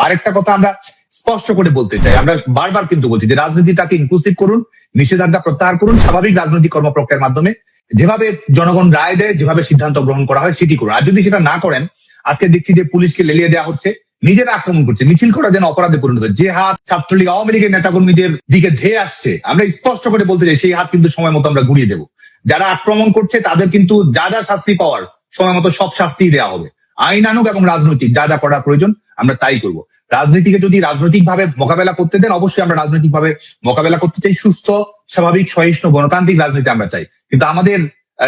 আরেকটা কথা আমরা স্পষ্ট করে বলতে চাই, আমরা বারবার কিন্তু বলছি যে রাজনীতিটাকে ইনক্লুসিভ করুন, নিষেধাজ্ঞা প্রত্যাহার করুন, স্বাভাবিক রাজনৈতিক কর্মপ্রক্রিয়ার মাধ্যমে যেভাবে জনগণ রায় দেয়, যেভাবে সিদ্ধান্ত গ্রহণ করা হয় সেটি করুন। আর যদি সেটা না করেন, আজকে দেখছি যে পুলিশকে লেলিয়ে দেওয়া হচ্ছে, নিজেরা আক্রমণ করছে, মিছিল করা যেন অপরাধে পরিণত। যে হাত ছাত্রলীগ আওয়ামী লীগের নেতাকর্মীদের দিকে ধেয়ে আসছে, আমরা স্পষ্ট করে বলতে চাই সেই হাত কিন্তু সময় মতো আমরা ঘুরিয়ে দেবো। যারা আক্রমণ করছে তাদের কিন্তু যা যা শাস্তি পাওয়ার সময় মতো সব শাস্তি দেওয়া হবে। আইন আনুক এবং রাজনৈতিক যা যা করার প্রয়োজন আমরা তাই করব। রাজনীতিকে যদি রাজনৈতিক ভাবে মোকাবেলা করতে দেন, অবশ্যই আমরা রাজনৈতিক ভাবে মোকাবেলা করতে চাই, সুস্থ স্বাভাবিক সহিষ্ণু গণতান্ত্রিক রাজনীতি আমরা চাই। কিন্তু আমাদের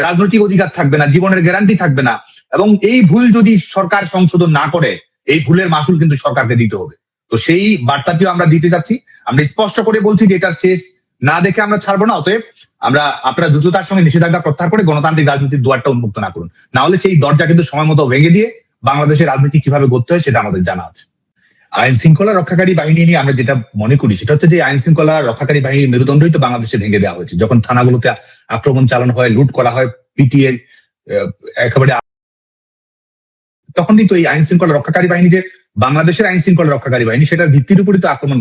রাজনৈতিক অধিকার থাকবে না, জীবনের গ্যারান্টি থাকবে না, এবং এই ভুল যদি সরকার সংশোধন না করে এই ভুলের মাসুল কিন্তু সরকারকে দিতে হবে। তো সেই বার্তাটিও আমরা দিতে যাচ্ছি। আমরা স্পষ্ট করে বলছি যে এটার শেষ না দেখে আমরা ছাড়বো না। অতএব আপনারা দ্রুততার সঙ্গে নিষেধাজ্ঞা প্রত্যাহার করে গণতান্ত্রিক রাজনীতির দুয়ারটা উন্মুক্ত না করুন, না হলে সেই দরজা কিন্তু সময় মতো ভেঙে দিয়ে বাংলাদেশের রাজনীতি কিভাবে গড়তে হয় সেটা আমাদের জানা আছে। আইন শৃঙ্খলা রক্ষাকারী বাহিনী নিয়ে আমরা যেটা মনে করি সেটা হচ্ছে যে আইন শৃঙ্খলা রক্ষাকারী বাহিনীর মেরুদণ্ডই তো বাংলাদেশে ভেঙে দেওয়া হয়েছে। যখন থানাগুলোতে আক্রমণ চালানো হয়, লুট করা হয়, পিটিএ একেবারে, তখনই তো এই আইন শৃঙ্খলা রক্ষাকারী বাহিনী যে বাংলাদেশের আইন শৃঙ্খলা রক্ষাকারী বাহিনী সেটার ভিত্তির উপরই তো আক্রমণ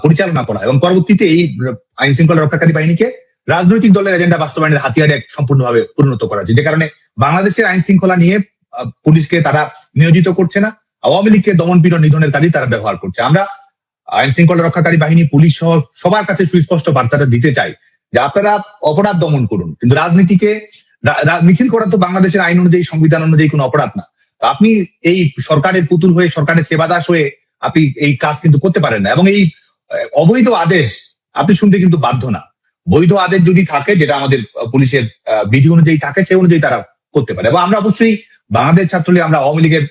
পরিচালনা করা হয়, এবং পরবর্তীতে এই আইন শৃঙ্খলা রক্ষাকারী বাহিনীকে রাজনৈতিক দলের এজেন্ডা বাস্তবায়নের হাতিয়ারে সম্পূর্ণভাবে পরিণত করা হয়েছে, যে কারণে বাংলাদেশের আইন শৃঙ্খলা নিয়ে পুলিশকে তারা নিয়োজিত করছে না, আওয়ামী লীগকে দমন পীড়ন নিধনের কাজে তারা ব্যবহার করছে। আমরা আইন শৃঙ্খলা রক্ষাকারী বাহিনী, পুলিশ সহ সবার কাছে সুস্পষ্ট বার্তাটা দিতে চাই যে আপনারা অপরাধ দমন করুন, কিন্তু রাজনীতিকে মিছিল করা তো বাংলাদেশের আইন অনুযায়ী, সংবিধান অনুযায়ী কোনো অপরাধ না। আপনি এই সরকারের পুতুল হয়ে, সরকারের সেবাদাস হয়ে আপনি এই কাজ কিন্তু করতে পারেন না, এবং এই অবৈধ আদেশ আপনি শুনতে কিন্তু বাধ্য না। বৈধ আদেশ যদি থাকে, যেটা আমাদের পুলিশের বিধি অনুযায়ী থাকে, সেই অনুযায়ী তারা করতে পারে। এবং আমরা অবশ্যই বাংলাদেশ ছাত্রলীগ, আমরা আওয়ামী লীগের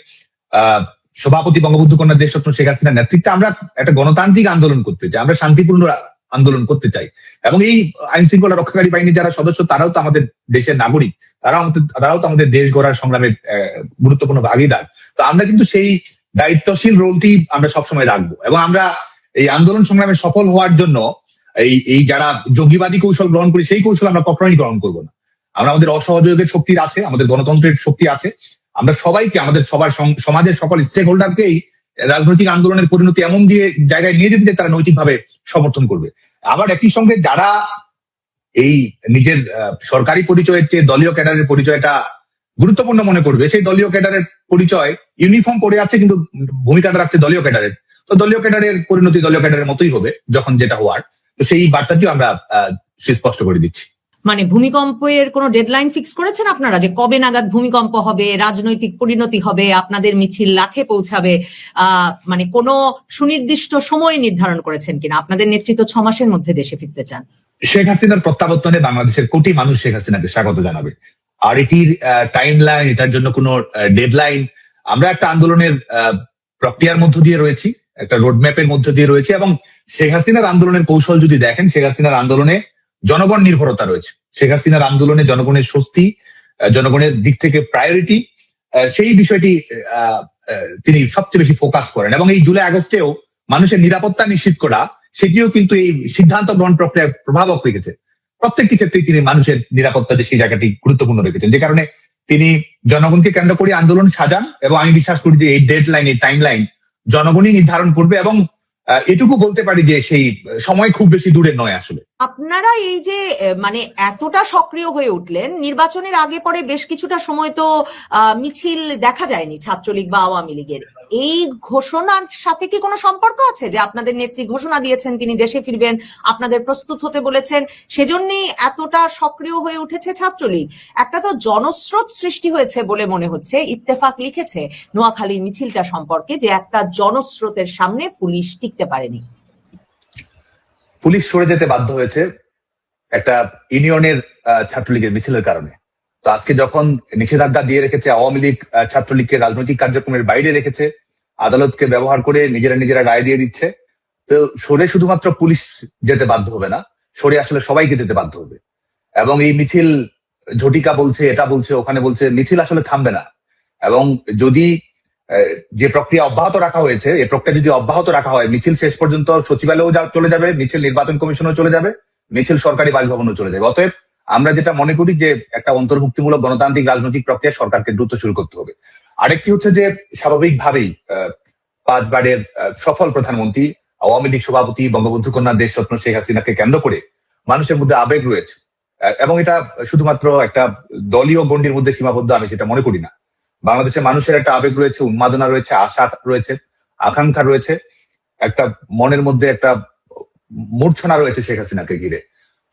সভাপতি বঙ্গবন্ধু কন্যা দেশরত্ন শেখ হাসিনার নেতৃত্বে আমরা একটা গণতান্ত্রিক আন্দোলন করতে চাই, আমরা শান্তিপূর্ণ আন্দোলন করতে চাই। এবং এই আইন শৃঙ্খলা রক্ষাকারী বাহিনীর যারা সদস্য তারাও তো আমাদের দেশের নাগরিক, তারাও তো আমাদের দেশ গড়ার সংগ্রামের গুরুত্বপূর্ণ ভাগিদার। তো আমরা কিন্তু সেই দায়িত্বশীল রোলটি আমরা সবসময় রাখবো, এবং আমরা এই আন্দোলন সংগ্রামে সফল হওয়ার জন্য এই যারা জঙ্গিবাদী কৌশল গ্রহণ করি সেই কৌশল আমরা কখনোই গ্রহণ করবো না। আমাদের অসহযোগের শক্তি আছে, আমাদের গণতন্ত্রের শক্তি আছে, আমরা সবাইকে, আমাদের সমাজের সকল স্টেক হোল্ডারকেই রাজনৈতিক আন্দোলনের পরিণতি এমন দিয়ে জায়গায় নিয়ে যেতে তারা নৈতিকভাবে সমর্থন করবে। আবার একই সঙ্গে যারা এই নিজের সরকারি পরিচয়ের চেয়ে দলীয় ক্যাডারের পরিচয়টা গুরুত্বপূর্ণ মনে করবে, সেই দলীয় ক্যাডারের পরিচয় ইউনিফর্ম পরে আছে কিন্তু ভূমিকাটা রাখছে দলীয় ক্যাডারের, তো দলীয় ক্যাডারের পরিণতি দলীয় ক্যাডারের মতোই হবে যখন যেটা হওয়ার। তো সেই বার্তাটিও আমরা সুস্পষ্ট করে দিচ্ছি। মানে ভূমিকম্পের কোনো ডেডলাইন ফিক্স করেছেন আপনারা, যে কবে নাগাদ ভূমিকম্প হবে, রাজনৈতিক পরিণতি হবে, আপনাদের মিছিল লাথে পৌঁছাবে, মানে কোনো সুনির্দিষ্ট সময় নির্ধারণ করেছেন কিনা? আপনাদের নেতৃত্ব 6 মাসের মধ্যে দেশে ফিরতে চান। শেখ হাসিনার প্রত্যাবর্তনে বাংলাদেশের কোটি মানুষ শেখ হাসিনাকে স্বাগত জানাবে, আর এটির টাইম লাইন, এটার জন্য কোনো ডেডলাইন, আমরা একটা আন্দোলনের প্রক্রিয়ার মধ্য দিয়ে রয়েছি, একটা রোডম্যাপের মধ্য দিয়ে রয়েছে। এবং শেখ হাসিনার আন্দোলনের কৌশল যদি দেখেন, শেখ হাসিনার আন্দোলনে জনগণ নির্ভরতা রয়েছে, শেখ হাসিনার আন্দোলনে জনগণের স্বস্তি, জনগণের দিক থেকে প্রায়োরিটি, সেই বিষয়টি তিনি সবচেয়ে বেশি ফোকাস করেন। এবং এই জুলাই আগস্টেও মানুষের নিরাপত্তা নিশ্চিত করা, সেটিও কিন্তু এই সিদ্ধান্ত গ্রহণ প্রক্রিয়ায় প্রভাবক রেখেছে। প্রত্যেকটি ক্ষেত্রেই তিনি মানুষের নিরাপত্তা যে সেই জায়গাটি গুরুত্বপূর্ণ রেখেছেন, যে কারণে তিনি জনগণকে কেন্দ্র করে আন্দোলন সাজান। এবং আমি বিশ্বাস করি যে এই ডেডলাইন, এই টাইম লাইন জনগণই নির্ধারণ করবে। এবং এটুকু বলতে পারি যে সেই সময় খুব বেশি দূরে নয়। আসলে আপনারা এই যে মানে এতটা সক্রিয় হয়ে উঠলেন, নির্বাচনের আগে পরে বেশ কিছুটা সময় তো মিছিল দেখা যায়নি ছাত্রলীগ বা আওয়ামী লীগের। এই ঘোষণার সাথে কি কোনো সম্পর্ক আছে, যে আপনাদের নেত্রী ঘোষণা দিয়েছেন তিনি দেশে ফিরবেন, আপনাদের প্রস্তুত হতে বলেছেন, সেজন্যই এতটা সক্রিয় হয়ে উঠেছে ছাত্রলীগ? একটা তো জনস্রোত সৃষ্টি হয়েছে বলে মনে হচ্ছে। ইত্তেফাক লিখেছে নোয়াখালীর মিছিলটা সম্পর্কে যে একটা জনস্রোতের সামনে পুলিশ টিকতে পারেনি, পুলিশ সরে যেতে বাধ্য হয়েছে একটা ইউনিয়নের ছাত্রলীগের মিছিলের কারণে। তো আজকে যখন নিষেধাজ্ঞা দিয়ে রেখেছে, আওয়ামী লীগ ছাত্রলীগকে রাজনৈতিক কার্যক্রমের বাইরে রেখেছে, আদালতকে ব্যবহার করে নিজেরা রায় দিয়ে দিচ্ছে, তো সরে শুধুমাত্র পুলিশ যেতে বাধ্য হবে না, সরে আসলে সবাইকে যেতে বাধ্য হবে। এবং এই মিছিল ঝটিকা বলছে, এটা বলছে, ওখানে বলছে, মিছিল আসলে থামবে না। এবং যদি যে প্রক্রিয়া অব্যাহত রাখা হয়েছে, এই প্রক্রিয়া যদি অব্যাহত রাখা হয়, মিছিল শেষ পর্যন্ত সচিবালয়েও চলে যাবে, মিছিল নির্বাচন কমিশনেও চলে যাবে, মিছিল সরকারি বাসভবনেও চলে যাবে। অতএব আমরা যেটা মনে করি যে একটা অন্তর্ভুক্তিমূলক গণতান্ত্রিক রাজনৈতিক প্রক্রিয়া সরকারকে দ্রুত শুরু করতে হবে। আরেকটি হচ্ছে যে স্বাভাবিকভাবেই 5বারের সফল প্রধানমন্ত্রী, আওয়ামী লীগ সভাপতি, বঙ্গবন্ধু কন্যা দেশরত্ন শেখ হাসিনাকে কেন্দ্র করে মানুষের মধ্যে আবেগ রয়েছে। এবং এটা শুধুমাত্র একটা দলীয় গণ্ডির মধ্যে সীমাবদ্ধ আমি সেটা মনে করি না। বাংলাদেশের মানুষের একটা আবেগ রয়েছে, উন্মাদনা রয়েছে, আশা রয়েছে, আকাঙ্ক্ষা রয়েছে, একটা মনের মধ্যে একটা মূর্ছনা রয়েছে শেখ হাসিনাকে ঘিরে।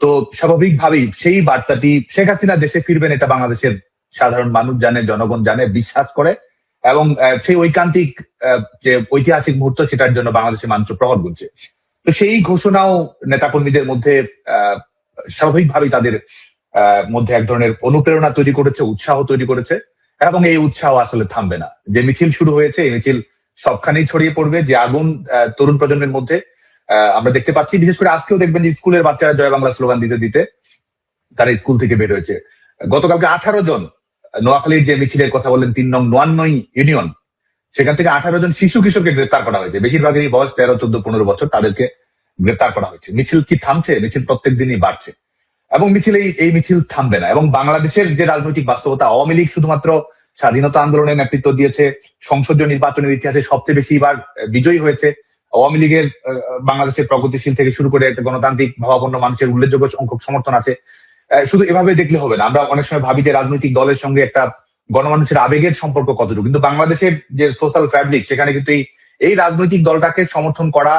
তো স্বাভাবিকভাবেই সেই বার্তাটি শেখ হাসিনা দেশে ফিরবেন এটা বাংলাদেশের সাধারণ মানুষ জানে, জনগণ জানে, বিশ্বাস করে, এবং সেই ঐকান্তিক যে ঐতিহাসিক মুহূর্ত সেটার জন্য বাংলাদেশের মানুষ প্রহর গুনছে। তো সেই ঘোষণাও নেতাকর্মীদের মধ্যে স্বাভাবিকভাবেই তাদের মধ্যে এক ধরনের অনুপ্রেরণা তৈরি করেছে, উৎসাহ তৈরি করেছে, এবং এই উৎসাহ আসলে থামবে না। যে মিছিল শুরু হয়েছে এই মিছিল সবখানেই ছড়িয়ে পড়বে। যে আগুন তরুণ প্রজন্মের মধ্যে আমরা দেখতে পাচ্ছি, বিশেষ করে আজকেও দেখবেন যে স্কুলের বাচ্চারা জয় বাংলা স্লোগান দিতে দিতে তারা স্কুল থেকে বের হয়েছে। গতকালকে 18 জন নোয়াখালীর যে মিছিলের কথা বললেন 3 নং নোয়ান্নই ইউনিয়ন, সেখান থেকে 18 জন শিশু কিশোরকে গ্রেপ্তার করা হয়েছে। বেশিরভাগেরই বয়স 13, 14, 15 বছর, তাদেরকে গ্রেপ্তার করা হয়েছে। মিছিল কি থামছে? মিছিল প্রত্যেক দিনই বাড়ছে, এবং এই মিছিল থামবে না। এবং বাংলাদেশের যে রাজনৈতিক বাস্তবতা, আওয়ামী লীগ শুধুমাত্র স্বাধীনতা আন্দোলনের নেতৃত্ব দিয়েছে, সংসদীয় নির্বাচনের ইতিহাসে সবচেয়ে বেশি বার বিজয়ী হয়েছে। আওয়ামী লীগের বাংলাদেশের প্রগতিশীল থেকে শুরু করে একটা গণতান্ত্রিক ভাবাপন্ন মানুষের উল্লেখযোগ্য সংখ্যক সমর্থন আছে। শুধু এভাবে দেখলে হবে না। আমরা অনেক সময় ভাবি যে রাজনৈতিক দলের সঙ্গে একটা গণমানুষের আবেগের সম্পর্ক কতটুকু, কিন্তু বাংলাদেশের যে সোশ্যাল ফ্যাব্রিক সেখানে কিন্তু এই রাজনৈতিক দলটাকে সমর্থন করা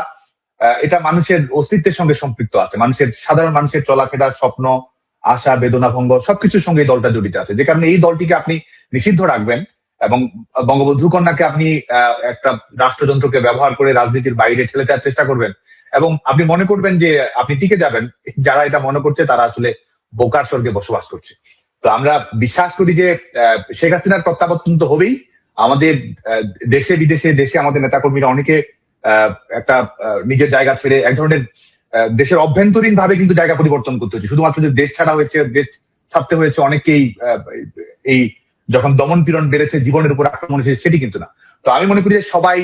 এটা মানুষের অস্তিত্বের সঙ্গে সম্পৃক্ত আছে। সাধারণ মানুষের চলাফেরা, স্বপ্ন, আশা, বেদনা, ভঙ্গ সবকিছুর সঙ্গে এই দলটা জড়িত আছে। যে কারণে এই দলটিকে আপনি নিষিদ্ধ রাখবেন এবং বঙ্গবন্ধু কন্যাকে আপনি একটা রাষ্ট্রযন্ত্রকে ব্যবহার করে রাজনীতির বাইরে ঠেলে দেওয়ার চেষ্টা করবেন, এবং আপনি মনে করবেন যে আপনি টিকে যাবেন। যারা এটা মনে করছে তারা আসলে বোকার স্বর্গে বসবাস করছে। তো আমরা বিশ্বাস করি যে শেখ হাসিনার প্রত্যাবর্তন তো হবেই। আমাদের দেশে বিদেশে আমাদের নেতাকর্মীরা অনেকে একটা নিজের জায়গা ছেড়ে এক ধরনের দেশের অভ্যন্তরীণ ভাবে কিন্তু জায়গা পরিবর্তন করতে হচ্ছে। শুধুমাত্র যে দেশ ছাড়া হয়েছে, দেশ ছাড়তে হয়েছে অনেকেই এই যখন দমন পীড়ন বেড়েছে, জীবনের উপর আক্রমণ এসেছে, সেটি কিন্তু না। তো আমি মনে করি যে সবাই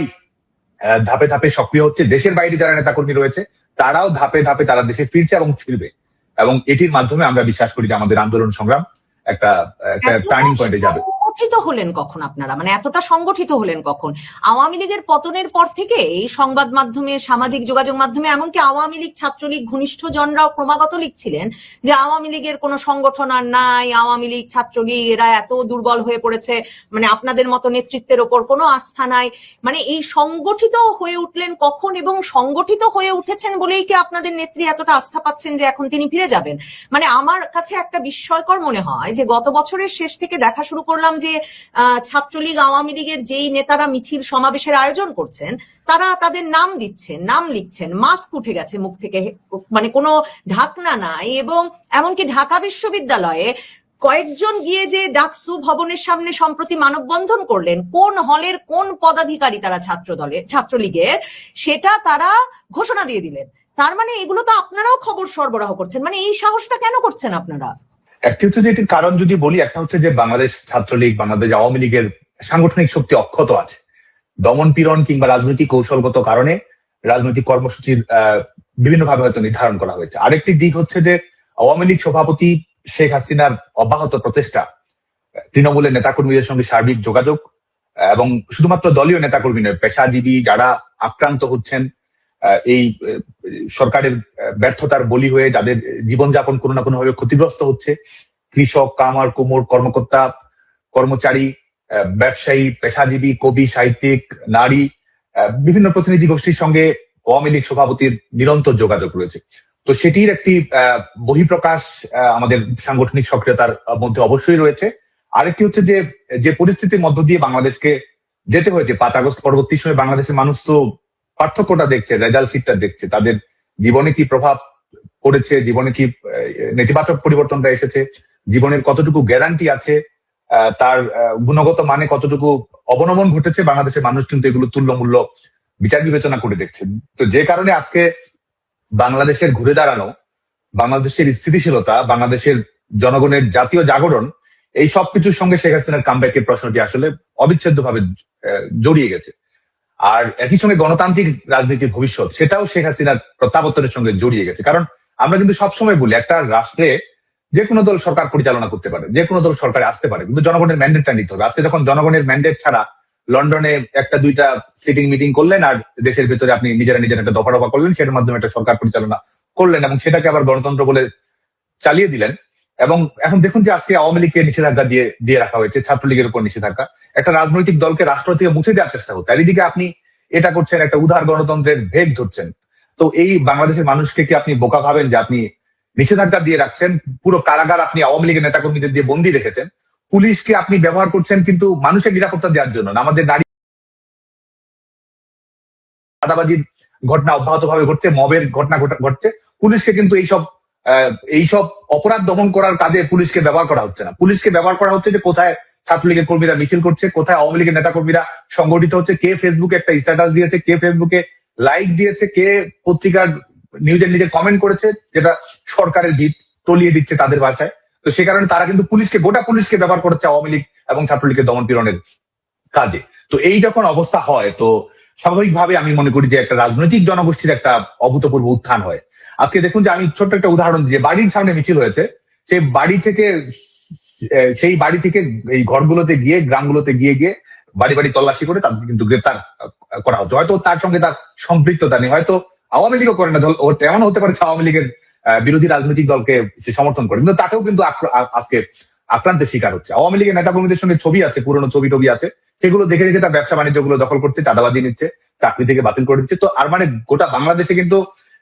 ধাপে ধাপে সক্রিয় হচ্ছে। দেশের বাইরে যারা নেতাকর্মী রয়েছে তারাও ধাপে ধাপে তারা দেশে ফিরছে এবং ফিরবে, এবং এটির মাধ্যমে আমরা বিশ্বাস করি যে আমাদের আন্দোলন সংগ্রাম একটা টার্নিং পয়েন্টে যাবে। সংগঠিত হলেন কখন আপনারা, মানে এতটা সংগঠিত হলেন কখন? আওয়ামী লীগের পতনের পর থেকে এই সংবাদ মাধ্যমে, সামাজিক যোগাযোগ মাধ্যমে, এমনকি আওয়ামী লীগ ছাত্রলীগ ঘনিষ্ঠ জনরাও ক্রমাগত লিখছিলেন যে আওয়ামী লীগের কোনো সংগঠন আর নাই, আওয়ামী লীগ ছাত্রলীগ এরা এত দুর্বল হয়ে পড়েছে, মানে আপনাদের মতো নেতৃত্বের ওপর কোনো আস্থা নাই। মানে এই সংগঠিত হয়ে উঠলেন কখন, এবং সংগঠিত হয়ে উঠেছেন বলেই কি আপনাদের নেত্রী এতটা আস্থা পাচ্ছেন যে এখন তিনি ফিরে যাবেন? মানে আমার কাছে একটা বিস্ময়কর মনে হয় যে গত বছরের শেষ থেকে দেখা শুরু করলাম যে ছাত্রলীগ, আওয়ামী লীগের যেই নেতারা মিছিল সমাবেশের আয়োজন করছেন তারা তাদের নাম দিচ্ছেন, নাম লিখছেন, মাস্ক উঠে গেছে মুখ থেকে, মানে কোনো ঢাকনা নাই। এবং এমনকি ঢাকা বিশ্ববিদ্যালয়ে কয়েকজন গিয়ে যে ডাকসু ভবনের সামনে সম্প্রতি মানববন্ধন করলেন, কোন হলের কোন পদাধিকারী তারা ছাত্রলীগের, সেটা তারা ঘোষণা দিয়ে দিলেন। তার মানে এগুলো তো আপনারাও খবর সরবরাহ করছেন, মানে এই সাহসটা কেন করছেন আপনারা? একটি হচ্ছে যে এটির কারণ যদি বলি, একটা হচ্ছে যে বাংলাদেশ ছাত্রলীগ, বাংলাদেশ আওয়ামী লীগের সাংগঠনিক শক্তি অক্ষত আছে। দমন পীড়ন কিংবা রাজনৈতিক কৌশলগত কারণে রাজনৈতিক কর্মসূচির বিভিন্নভাবে হয়তো নির্ধারণ করা হয়েছে। আরেকটি দিক হচ্ছে যে আওয়ামী লীগ সভাপতি শেখ হাসিনার অব্যাহত প্রচেষ্টা, তৃণমূলের নেতাকর্মীদের সঙ্গে সার্বিক যোগাযোগ, এবং শুধুমাত্র দলীয় নেতাকর্মী নয়, পেশাজীবী যারা আক্রান্ত হচ্ছেন এই সরকারের ব্যর্থতার বলি হয়ে, যাদের জীবনযাপন কোনো না কোনো ভাবে ক্ষতিগ্রস্ত হচ্ছে, কৃষক, কামার কুমোর, কর্মকর্তা, কর্মচারী, ব্যবসায়ী, পেশাজীবী, কবি, সাহিত্যিক, নারী, বিভিন্ন প্রতিনিধি গোষ্ঠীর সঙ্গে আওয়ামী লীগ সভাপতির নিরন্তর যোগাযোগ রয়েছে। তো সেটির একটি বহিঃপ্রকাশ আমাদের সাংগঠনিক সক্রিয়তার মধ্যে অবশ্যই রয়েছে। আরেকটি হচ্ছে যে পরিস্থিতির মধ্য দিয়ে বাংলাদেশকে যেতে হয়েছে 5 আগস্ট পরবর্তী সময়ে, বাংলাদেশের মানুষ তো পার্থক্যটা দেখছে, রেজাল্ট শিটটা দেখছে, তাদের জীবনে কি প্রভাব পড়েছে, জীবনে কি নেতিবাচক পরিবর্তনটা এসেছে, জীবনের কতটুকু গ্যারান্টি আছে, তার গুণগত মানে কতটুকু অবনমন ঘটেছে, বাংলাদেশের মানুষ কিন্তু এগুলো তুল্যমূল্য বিচার বিবেচনা করে দেখছে। তো যে কারণে আজকে বাংলাদেশের ঘুরে দাঁড়ানো, বাংলাদেশের স্থিতিশীলতা, বাংলাদেশের জনগণের জাতীয় জাগরণ, এই সবকিছুর সঙ্গে শেখ হাসিনার কামব্যাকের প্রশ্নটি আসলে অবিচ্ছেদ্যভাবে জড়িয়ে গেছে। আর একই সঙ্গে গণতান্ত্রিক রাজনীতির ভবিষ্যৎ, সেটাও শেখ হাসিনার প্রত্যাবর্তনের সঙ্গে জড়িয়ে গেছে। কারণ আমরা কিন্তু সবসময় বলি, একটা রাষ্ট্রে যে কোনো দল সরকার পরিচালনা করতে পারে, যে কোনো দল সরকারে আসতে পারে, কিন্তু জনগণের ম্যান্ডেটটা নিতে হবে। আজকে যখন জনগণের ম্যান্ডেট ছাড়া লন্ডনে একটা দুইটা সিটিং মিটিং করলেন আর দেশের ভেতরে আপনি নিজেরা একটা দফা করলেন, সেটার মাধ্যমে একটা সরকার পরিচালনা করলেন এবং সেটাকে আবার গণতন্ত্র বলে চালিয়ে দিলেন। এবং এখন দেখুন যে আজকে আওয়ামী লীগকে নিষেধাজ্ঞা দিয়ে রাখা হয়েছে, ছাত্রলীগের উপর নিষেধাজ্ঞা, একটা রাজনৈতিক দলকে রাষ্ট্র থেকে মুছে দেওয়ার চেষ্টা হচ্ছে। আর এদিকে আপনি এটা করছেন, একটা উদার গণতন্ত্রের ভেগ ধরছেন। তো এই বাংলাদেশের মানুষকে কি আপনি বোকা ভাবেন যে আপনি নিষেধাজ্ঞা দিয়ে রাখছেন? পুরো কারাগার আপনি আওয়ামী লীগের নেতাকর্মীদের দিয়ে বন্দী রেখেছেন, পুলিশকে আপনি ব্যবহার করছেন কিন্তু মানুষের নিরাপত্তা দেওয়ার জন্য না, আমাদের নারী চাঁদাবাজির ঘটনা অব্যাহত ভাবে ঘটছে, মবের ঘটনা ঘটছে, পুলিশকে কিন্তু এইসব অপরাধ দমন করার কাজে পুলিশকে ব্যবহার করা হচ্ছে না। পুলিশকে ব্যবহার করা হচ্ছে যে কোথায় ছাত্রলীগের কর্মীরা মিছিল করছে, কোথায় আওয়ামী লীগের নেতা কর্মীরা সংগঠিত হচ্ছে, কে ফেসবুকে একটা স্ট্যাটাস দিয়েছে, কে ফেসবুকে লাইক দিয়েছে, কে পত্রিকার নিউজের নিজে কমেন্ট করেছে যেটা সরকারের ভিত টলিয়ে দিচ্ছে তাদের ভাষায়। তো সে কারণে তারা কিন্তু গোটা পুলিশকে ব্যবহার করছে আওয়ামী লীগ এবং ছাত্রলীগের দমন পীড়নের কাজে। তো এই যখন অবস্থা হয়, তো স্বাভাবিকভাবে আমি মনে করি যে একটা রাজনৈতিক জনগোষ্ঠীর একটা অভূতপূর্ব উত্থান হয়। আজকে দেখুন যে আমি ছোট্ট একটা উদাহরণ দিয়ে, বাড়ির সামনে মিছিল হয়েছে, সেই বাড়ি থেকে এই ঘরগুলোতে গিয়ে, গ্রামগুলোতে গিয়ে বাড়ি বাড়ি তল্লাশি করে তাদেরকে কিন্তু গ্রেপ্তার করা হচ্ছে। হয়তো তার সঙ্গে তার সম্পৃক্ততা নেই, হয়তো আওয়ামী লীগও করে না, এমন হতে পারে আওয়ামী লীগের বিরোধী রাজনৈতিক দলকে সে সমর্থন করে, কিন্তু তাকেও কিন্তু আজকে আক্রান্তের শিকার হচ্ছে। আওয়ামী লীগের নেতাকর্মীদের সঙ্গে ছবি আছে, পুরনো ছবি আছে, সেগুলো দেখে দেখে তার ব্যবসা বাণিজ্য গুলো দখল করছে, চাঁদাবাজি নিচ্ছে, চাকরি থেকে বাতিল করে দিচ্ছে। তো আর মানে গোটা বাংলাদেশে কিন্তু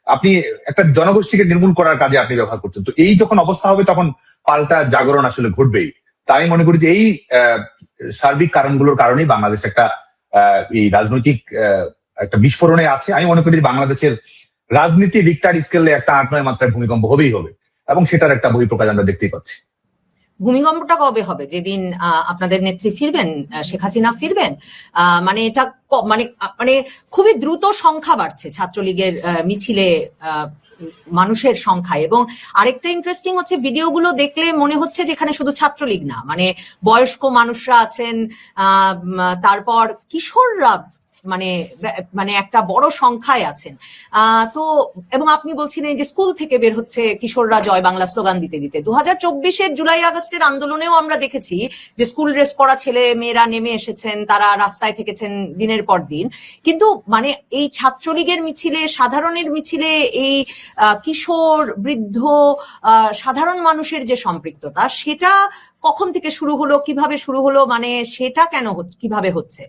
আপনি একটা জনগোষ্ঠীকে নির্মূল করার কাজে আপনি ব্যবহার করছেন। তো এই যখন অবস্থা হবে তখন পাল্টা জাগরণ আসলে ঘটবেই। তাই আমি মনে করি যে এই সার্বিক কারণগুলোর কারণেই বাংলাদেশ একটা এই রাজনৈতিক একটা বিস্ফোরণে আছে। আমি মনে করি যে বাংলাদেশের রাজনীতি রিক্টার স্কেলে একটা 8-9 মাত্রার ভূমিকম্প হবেই হবে, এবং সেটার একটা বহিঃপ্রকাশ আমরা দেখতেই পাচ্ছি। ভূমিকম্পটা কবে হবে? যেদিন আপনাদের নেত্রী ফিরবেন, শেখ হাসিনা ফিরবেন? মানে এটা মানে খুবই দ্রুত সংখ্যা বাড়ছে ছাত্রলীগের মিছিলে মানুষের সংখ্যায়। এবং আরেকটা ইন্টারেস্টিং হচ্ছে, ভিডিওগুলো দেখলে মনে হচ্ছে যে এখানে শুধু ছাত্রলীগ না, মানে বয়স্ক মানুষরা আছেন, তারপর কিশোররা মানে একটা বড় সংখ্যায় আছেন। তো এবং আপনি বলছিলেন যে স্কুল থেকে বের হচ্ছে কিশোররা জয় বাংলা স্লোগান দিতে দিতে। 2024-এর জুলাই আগস্টের আন্দোলনেও আমরা দেখেছি যে স্কুল ড্রেস পরা ছেলে মেয়েরা নেমে এসেছেন, তারা রাস্তায় থেকেছেন দিনের পর দিন। কিন্তু মানে এই ছাত্রলীগের মিছিলে, সাধারণের মিছিলে এই কিশোর, বৃদ্ধ, সাধারণ মানুষের যে সম্পৃক্ততা, সেটা কখন থেকে শুরু হলো, কিভাবে শুরু হলো, মানে সেটা কেন কিভাবে হচ্ছে?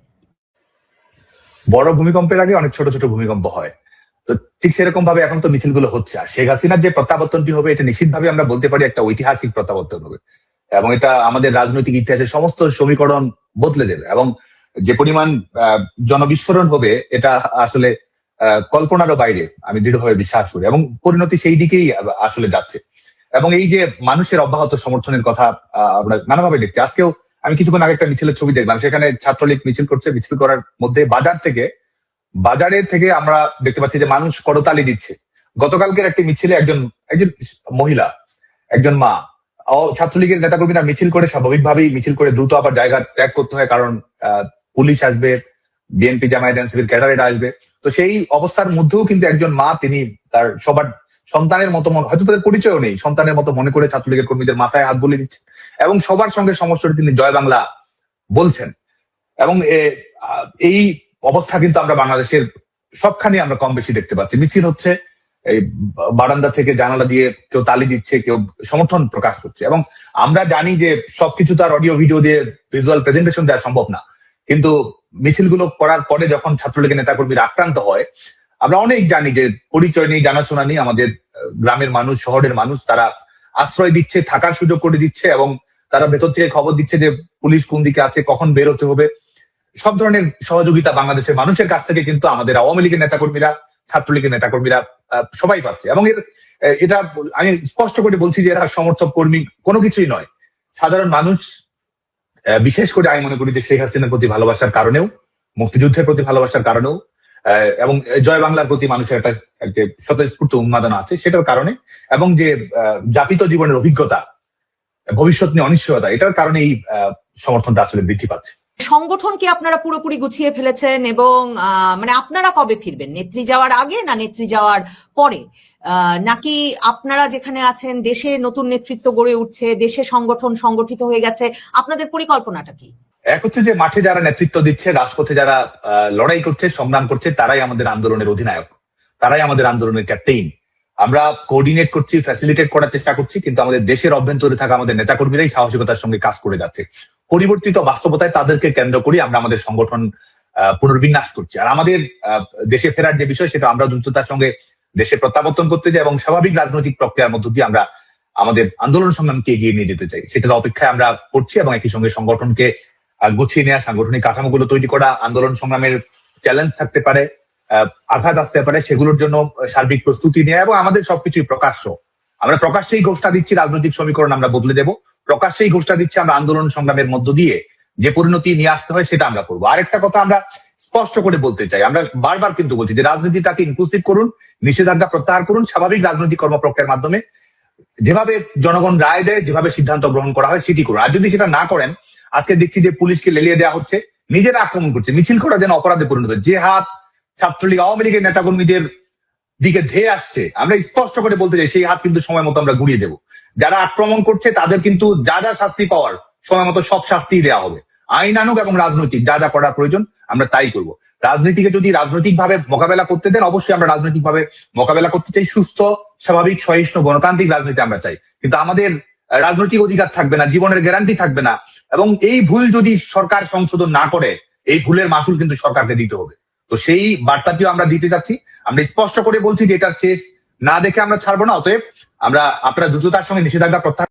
বড় ভূমিকম্পের আগে অনেক ছোট ছোট ভূমিকম্প হয়। তো ঠিক সেরকম ভাবে এখন তো মিছিলগুলো হচ্ছে। আর শেখ হাসিনার যে প্রত্যাবর্তনটি হবে, এটা নিশ্চিতভাবে আমরা বলতে পারি একটা ঐতিহাসিক প্রত্যাবর্তন হবে, এবং এটা আমাদের রাজনৈতিক ইতিহাসের সমস্ত সমীকরণ বদলে দেবে। এবং যে পরিমাণ জনবিস্ফোরণ হবে, এটা আসলে কল্পনারও বাইরে, আমি দৃঢ়ভাবে বিশ্বাস করি, এবং পরিণতি সেই দিকেই আসলে যাচ্ছে। এবং এই যে মানুষের অব্যাহত সমর্থনের কথা আমরা নানাভাবে দেখছি। আজকেও আমি কিছুক্ষণ আগে একটা মিছিলের ছবি দেখলাম, সেখানে ছাত্রলীগ মিছিল করছে, মিছিল করার মধ্যে বাজারের থেকে আমরা দেখতে পাচ্ছি যে মানুষ করতালি দিচ্ছে। গতকালকের একটি মিছিলে একজন মহিলা, একজন মা, ছাত্রলীগের নেতাকর্মীরা মিছিল করে, স্বাভাবিকভাবেই মিছিল করে দ্রুত আবার জায়গা ত্যাগ করতে হয়, কারণ পুলিশ আসবে, বিএনপি জামায়াত এনসিপির ক্যাডারেরা আসবে। তো সেই অবস্থার মধ্যেও কিন্তু একজন মা, তিনি তার সবার সন্তানের মতো, হয়তো তাদের পরিচয়ও নেই, সন্তানের মতো মনে করে ছাত্রলীগের কর্মীদের মাথায় হাত বুলিয়ে দিচ্ছেন এবং সবার সঙ্গে সমস্যাটি তিনি জয় বাংলা বলছেন। এবং এই অবস্থা কিন্তু আমরা বাংলাদেশের সবখানে আমরা কম বেশি দেখতে পাচ্ছি। মিছিল হচ্ছে, এই বারান্দা থেকে জানালা দিয়ে কেউ তালি দিচ্ছে, কেউ সমর্থন প্রকাশ করছে। এবং আমরা জানি যে সবকিছু তার অডিও ভিডিও দিয়ে ভিজুয়াল প্রেজেন্টেশন দেওয়া সম্ভব না, কিন্তু মিছিলগুলো করার পরে যখন ছাত্রলীগের নেতাকর্মীরা আক্রান্ত হয়, আমরা অনেক জানি যে পরিচয় নেই, জানাশোনা নেই, আমাদের গ্রামের মানুষ, শহরের মানুষ, তারা আশ্রয় দিচ্ছে, থাকার সুযোগ করে দিচ্ছে, এবং তারা ভেতর থেকে খবর দিচ্ছে যে পুলিশ কোন দিকে আছে, কখন বের হতে হবে। সব ধরনের সহযোগিতা বাংলাদেশের মানুষের কাছ থেকে কিন্তু আমাদের আওয়ামী লীগের নেতাকর্মীরা, ছাত্রলীগের নেতাকর্মীরা সবাই পাচ্ছে। এবং এটা আমি স্পষ্ট করে বলছি যে এরা সমর্থক, কর্মী কোনো কিছুই নয়, সাধারণ মানুষ। বিশেষ করে আমি মনে করি যে শেখ হাসিনার প্রতি ভালোবাসার কারণেও, মুক্তিযুদ্ধের প্রতি ভালোবাসার কারণেও, এবং জয় বাংলার প্রতি মানুষের একটা স্বতঃস্ফূর্ত উন্মাদনা আছে, সেটার কারণে, এবং যে যাপিত জীবনের অভিজ্ঞতা, ভবিষ্যৎ নিয়ে অনিশ্চয়তা, এটার কারণে এই সমর্থনটা আসলে বৃদ্ধি পাচ্ছে। সংগঠন কি আপনারা পুরোপুরি গুছিয়ে ফেলেছেন? এবং মানে আপনারা কবে ফিরবেন? নেত্রী যাওয়ার আগে, না নেত্রী যাওয়ার পরে? নাকি আপনারা যেখানে আছেন দেশে নতুন নেতৃত্ব গড়ে উঠছে, দেশে সংগঠন সংগঠিত হয়ে গেছে, আপনাদের পরিকল্পনাটা কি? এক হচ্ছে যে মাঠে যারা নেতৃত্ব দিচ্ছে, রাজপথে যারা লড়াই করছে, সংগ্রাম করছে, তারাই আমাদের আন্দোলনের অধিনায়ক, তারাই আমাদের আন্দোলনের ক্যাপ্টেইন। আমরা কোঅর্ডিনেট করছি, ফ্যাসিলিটেট করার চেষ্টা করছি, কিন্তু আমাদের দেশের অভ্যন্তরে থাকা আমাদের নেতাকর্মীরাই সাহসিকতার সঙ্গে কাজ করে যাচ্ছে। পরিবর্তিত বাস্তবতায় তাদেরকে কেন্দ্র করি আমরা আমাদের সংগঠন পুনর্বিন্যাস করছি। আর আমাদের দেশে ফেরার যে বিষয়, সেটা আমরা দ্রুততার সঙ্গে দেশে প্রত্যাবর্তন করতে চাই এবং স্বাভাবিক রাজনৈতিক প্রক্রিয়ার মধ্য দিয়ে আমরা আমাদের আন্দোলন সংগ্রামকে এগিয়ে নিয়ে যেতে চাই। সেটার অপেক্ষায় আমরা করছি এবং একই সঙ্গে সংগঠনকে গুছিয়ে নেওয়া, সাংগঠনিক কাঠামোগুলো তৈরি করা, আন্দোলন সংগ্রামের চ্যালেঞ্জ থাকতে পারে, আঘাত আসতে পারে, সেগুলোর জন্য সার্বিক প্রস্তুতি নেওয়া এবং আমাদের সবকিছুই প্রকাশ্য। আমরা প্রকাশ্যেই ঘোষণা দিচ্ছি রাজনৈতিক সমীকরণ আমরা বদলে দেব, প্রকাশ্যেই ঘোষণা দিচ্ছি আমরা আন্দোলন সংগ্রামের মধ্য দিয়ে যে পরিণতি নিয়ে আসতে হয় সেটা আমরা করবো। আরেকটা কথা আমরা স্পষ্ট করে বলতে চাই, আমরা বারবার কিন্তু বলছি যে রাজনীতিটাকে ইনক্লুসিভ করুন, নিষেধাজ্ঞা প্রত্যাহার করুন, স্বাভাবিক রাজনৈতিক কর্মপ্রক্রিয়ার মাধ্যমে যেভাবে জনগণ রায় দেয়, যেভাবে সিদ্ধান্ত গ্রহণ করা হয় সেটি করুন। আর যদি সেটা না করেন, আজকে দেখছি যে পুলিশকে লেলিয়ে দেওয়া হচ্ছে, নিজেরা আক্রমণ করছে, মিছিল করা যেন অপরাধে পরিণত। যে হাত ছাত্রলীগ আওয়ামী লীগের নেতাকর্মীদের দিকে ধেয়ে আসছে, আমরা স্পষ্ট করে বলতে চাই সেই হাত কিন্তু সময় মতো আমরা ঘুরিয়ে দেবো। যারা আক্রমণ করছে তাদের কিন্তু যা যা শাস্তি পাওয়ার সময় মতো সব শাস্তি দেওয়া হবে। আইন আনুক এবং রাজনৈতিক যা যা করার প্রয়োজন আমরা তাই করব। রাজনীতিকে যদি রাজনৈতিক ভাবে মোকাবেলা করতে দেন, অবশ্যই আমরা রাজনৈতিক ভাবে মোকাবেলা করতে চাই। সুস্থ, স্বাভাবিক, সহিষ্ণু, গণতান্ত্রিক রাজনীতি আমরা চাই, কিন্তু আমাদের রাজনৈতিক অধিকার থাকবে না, জীবনের গ্যারান্টি থাকবে না। এবং এই ভুল যদি সরকার সংশোধন না করে, এই ভুলের মাসুল কিন্তু সরকারকে দিতে হবে। তো সেই বার্তাটিও আমরা দিতে যাচ্ছি। আমরা স্পষ্ট করে বলছি যে এটার শেষ না দেখে আমরা ছাড়বো না। অতএব আমরা আপনারা দ্রুততার সঙ্গে নিষেধাজ্ঞা প্রত্যাহার